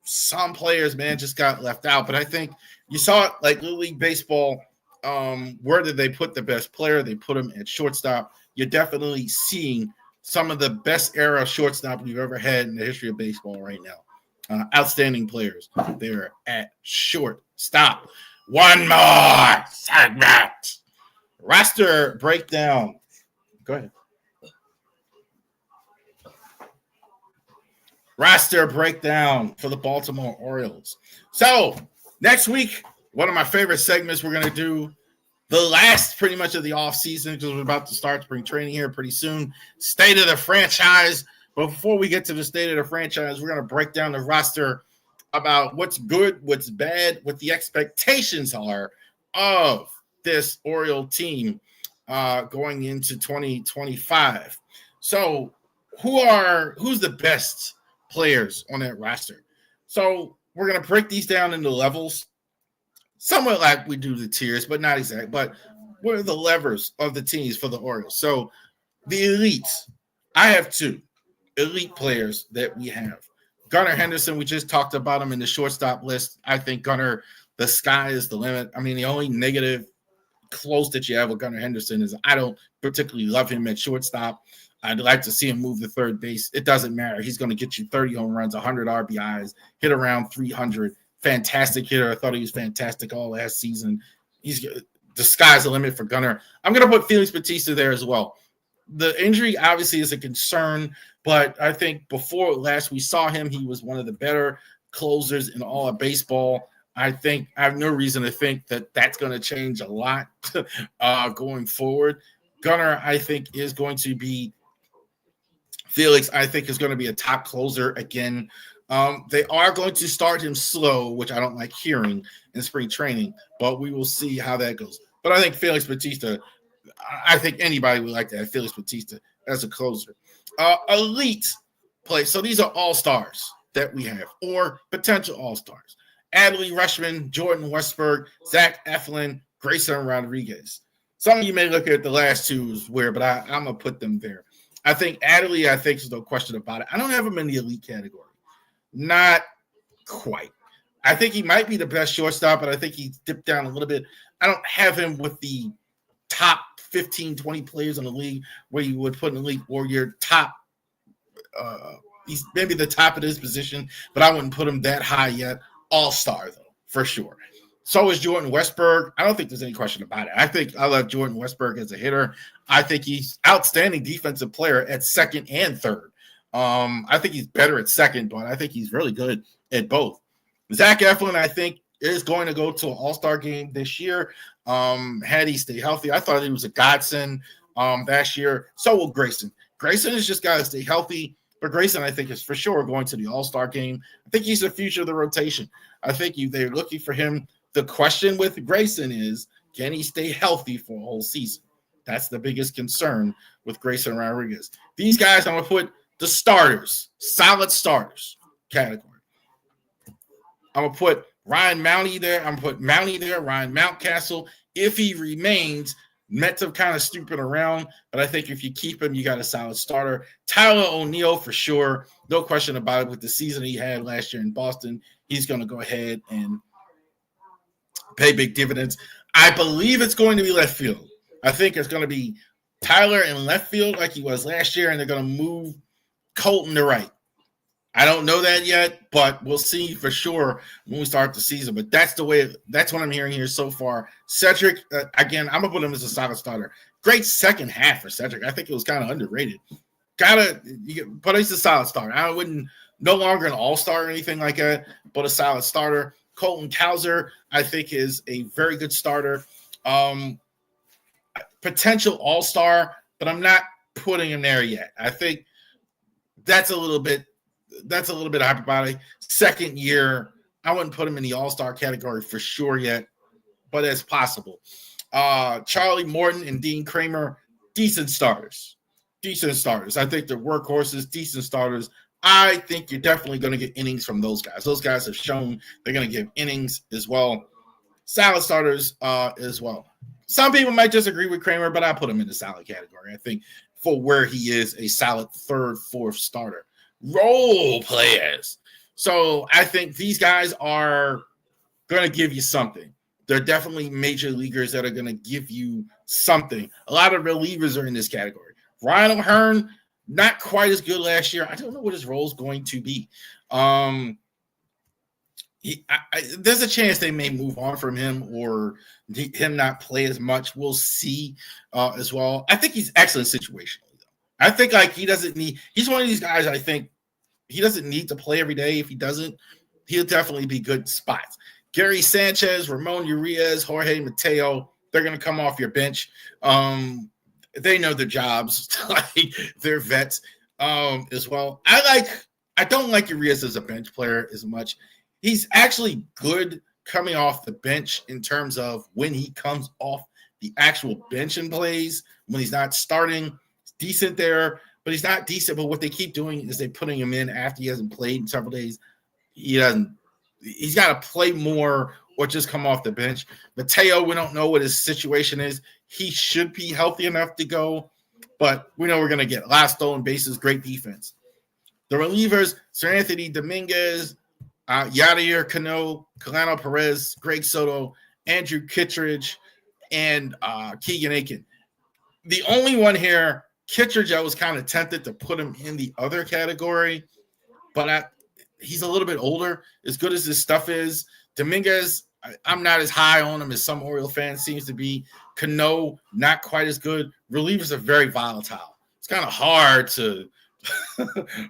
Some players, man, just got left out. But I think you saw it like Little League Baseball. Where did they put the best player? They put him at shortstop. You're definitely seeing some of the best era shortstop we've ever had in the history of baseball right now. Outstanding players there at shortstop. One more segment. Roster breakdown. Go ahead. Roster breakdown for the Baltimore Orioles. So next week, one of my favorite segments we're going to do, the last pretty much of the offseason, because we're about to start spring training here pretty soon. State of the franchise. But before we get to the state of the franchise, we're going to break down the roster about what's good, what's bad, what the expectations are of this Oriole team going into 2025. So who's the best players on that roster? So we're going to break these down into levels, somewhat like we do the tiers, but not exact. But what are the levers of the teams for the Orioles? So the elites, I have two elite players that we have. Gunnar Henderson, we just talked about him in the shortstop list. I think Gunnar, the sky is the limit. I mean, the only negative close that you have with Gunnar Henderson is I don't particularly love him at shortstop. I'd like to see him move to third base. It doesn't matter. He's going to get you 30 home runs, 100 RBIs, hit around 300. Fantastic hitter. I thought he was fantastic all last season. The sky's the limit for Gunnar. I'm going to put Felix Bautista there as well. The injury obviously is a concern, but I think before last we saw him, he was one of the better closers in all of baseball. I think I have no reason to think that that's going to change a lot going forward. Gunnar, I think, is going to be Felix, I think, is going to be a top closer again. They are going to start him slow, which I don't like hearing in spring training, but we will see how that goes. But I think Felix Bautista, I think anybody would like to have Felix Bautista as a closer. Elite play. So these are all-stars that we have, or potential all-stars. Adley Rutschman, Jordan Westburg, Zach Eflin, Grayson Rodriguez. Some of you may look at the last two as weird, but I'm going to put them there. I think Adley, I think, is no question about it. I don't have him in the elite category. Not quite. I think he might be the best shortstop, but I think he's dipped down a little bit. I don't have him with the top 15, 20 players in the league where you would put in the league or your top. He's maybe the top of his position, but I wouldn't put him that high yet. All-star, though, for sure. So is Jordan Westburg. I don't think there's any question about it. I think I love Jordan Westburg as a hitter. I think he's outstanding defensive player at second and third. I think he's better at second, but I think he's really good at both. Zach Eflin, I think, is going to go to an all-star game this year. Had he stay healthy, I thought he was a godsend last year. So will Grayson. Grayson has just got to stay healthy. But Grayson, I think, is for sure going to the all-star game. I think he's the future of the rotation. I think they're looking for him. The question with Grayson is, can he stay healthy for a whole season? That's the biggest concern with Grayson Rodriguez. These guys, I'm going to put the starters, solid starters category. I'm going to put Ryan Mounty there. I'm going to put Mounty there, Ryan Mountcastle. If he remains, Mets kind of stupid around, but I think if you keep him, you got a solid starter. Tyler O'Neill, for sure. No question about it. With the season he had last year in Boston, he's going to go ahead and pay big dividends. I believe it's going to be left field. I think it's going to be Tyler in left field like he was last year, and they're going to move Colton to right. I don't know that yet, but we'll see for sure when we start the season. But that's what I'm hearing here so far. Cedric, again, I'm going to put him as a solid starter. Great second half for Cedric. I think it was kind of underrated. But he's a solid starter. I wouldn't, no longer an all-star or anything like that, but a solid starter. Colton Cowser, I think, is a very good starter. Potential all-star, but I'm not putting him there yet. I think that's a little bit hyperbolic. Second year, I wouldn't put him in the all-star category for sure yet, but it's possible. Charlie Morton and Dean Kramer, decent starters. I think they're workhorses, decent starters. I think you're definitely going to get innings from those guys. Those guys have shown they're going to give innings as well. Solid starters as well. Some people might disagree with Kramer, but I put him in the solid category. I think for where he is a solid third, fourth starter. Role players. So I think these guys are going to give you something. They're definitely major leaguers that are going to give you something. A lot of relievers are in this category. Ryan O'Hearn, not quite as good last year. I don't know what his role is going to be. There's a chance they may move on from him or him not play as much. We'll see as well. I think he's excellent situationally, though. I think like he's one of these guys, I think he doesn't need to play every day. If he doesn't, he'll definitely be good spots. Gary Sanchez, Ramon Urias, Jorge Mateo, they're going to come off your bench. They know their jobs. Like they're vets as well. I don't like Urias as a bench player as much. He's actually good coming off the bench in terms of when he comes off the actual bench and plays. When he's not starting, he's decent there, but he's not decent. But what they keep doing is they're putting him in after he hasn't played in several days. He's got to play more or just come off the bench. Mateo, we don't know what his situation is. He should be healthy enough to go, but we know we're going to get a lot of stolen bases, great defense. The relievers, Sir Anthony Dominguez, Yadier Cano, Colano Perez, Greg Soto, Andrew Kittredge, and Keegan Aiken. The only one here, Kittredge, I was kind of tempted to put him in the other category, but he's a little bit older. As good as his stuff is, Dominguez, I'm not as high on him as some Oriole fans seems to be. Cano, not quite as good. Relievers are very volatile. It's kind of hard to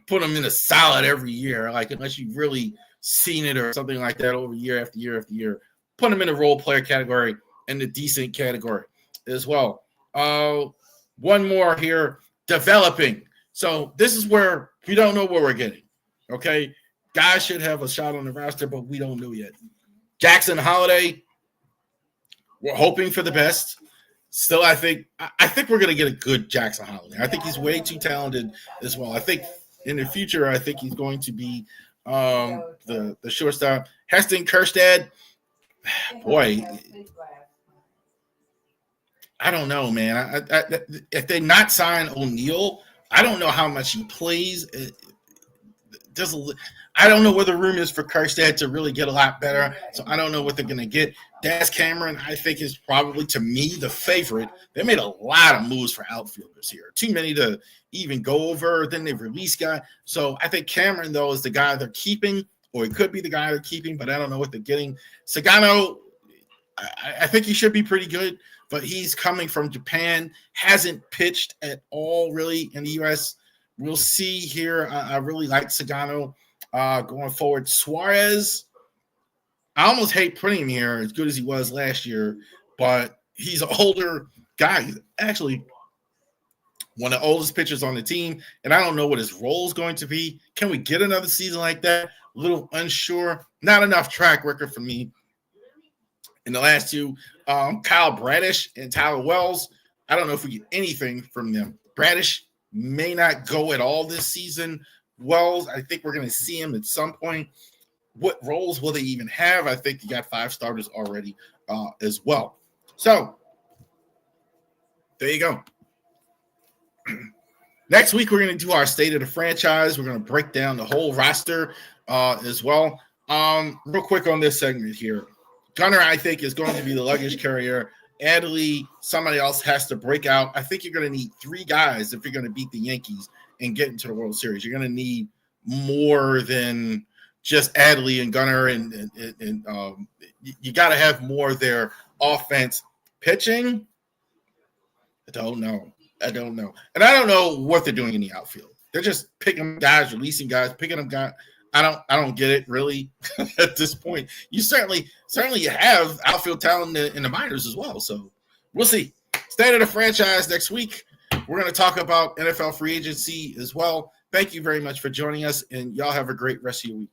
put them in a solid every year, like unless you've really seen it or something like that over year after year after year. Put them in the role player category and the decent category as well. One more here, developing. So this is where we don't know what we're getting. Okay, guys should have a shot on the roster, but we don't know yet. Jackson Holiday, we're hoping for the best. Still, I think we're going to get a good Jackson Holiday. I think he's way too talented as well. I think in the future, I think he's going to be the shortstop. Heston Kjerstad, boy, I don't know, man. If they not sign O'Neill, I don't know how much he plays. I don't know where the room is for Kjerstad to really get a lot better, so I don't know what they're going to get. Daz Cameron, I think, is probably, to me, the favorite. They made a lot of moves for outfielders here. Too many to even go over. Then they've released guy. So I think Cameron, though, is the guy they're keeping, or he could be the guy they're keeping, but I don't know what they're getting. Sagano, I think he should be pretty good, but he's coming from Japan, hasn't pitched at all really in the U.S. We'll see here. I really like Sagano going forward. Suarez, I almost hate putting him here as good as he was last year, but he's an older guy. He's actually one of the oldest pitchers on the team, and I don't know what his role is going to be. Can we get another season like that? A little unsure. Not enough track record for me. In the last two, Kyle Bradish and Tyler Wells, I don't know if we get anything from them. Bradish may not go at all this season. Wells, I think we're going to see him at some point. What roles will they even have? I think you got 5 starters already as well. So there you go. Next week, we're going to do our state of the franchise. We're going to break down the whole roster as well. Real quick on this segment here. Gunnar, I think, is going to be the luggage carrier. Adley, somebody else has to break out. I think you're going to need 3 guys if you're going to beat the Yankees and get into the World Series. You're going to need more than just Adley and Gunnar, and you got to have more of their offense. Pitching, I don't know. And I don't know what they're doing in the outfield. They're just picking guys, releasing guys, picking them guys. I don't get it really at this point. You certainly have outfield talent in the minors as well. So we'll see. State of the franchise next week. We're going to talk about NFL free agency as well. Thank you very much for joining us, and y'all have a great rest of your week.